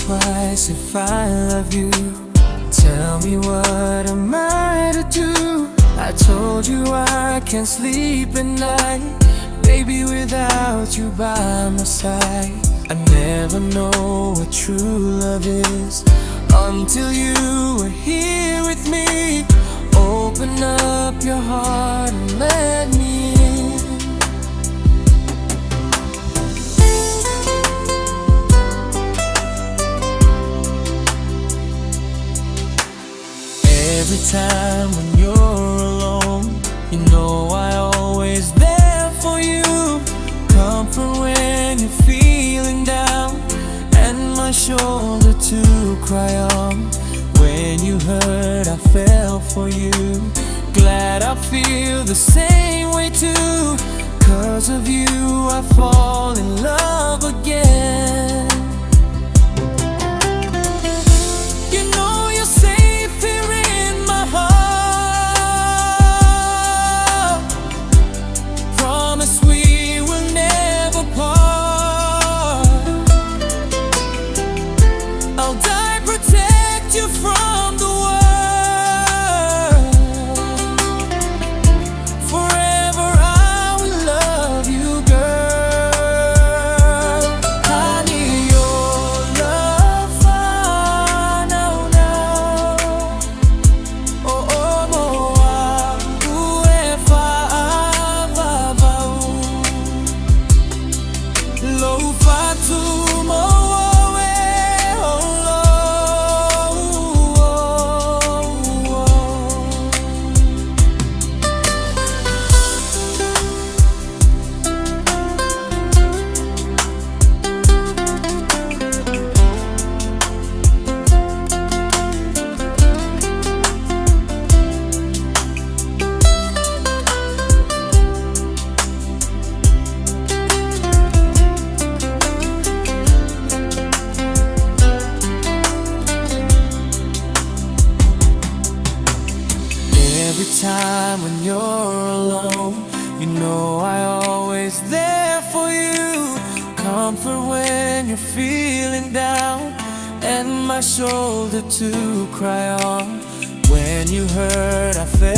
twice if I love you. Tell me what am I to do? I told you I can't sleep at night, baby, without you by my side. I never know what true love is until you are here with me. Open up your heart and let me in. Every time when you're alone, you know I always there for you. Comfort when you're feeling down, and my shoulder to cry on. When you hurt, I fell for you. Glad I feel the same way too. 'Cause of you I fall in love again. You know you're safe here in my heart. Promise we will never part. I'll die protect you from the world. Forever I will love you, girl. I need your love now, now. Oh, oh, moa, uefa avava. Lo fatu moe, oh, lo. Every time when you're alone, you know I always there for you. Comfort when you're feeling down, and my shoulder to cry on. When you hurt, I fell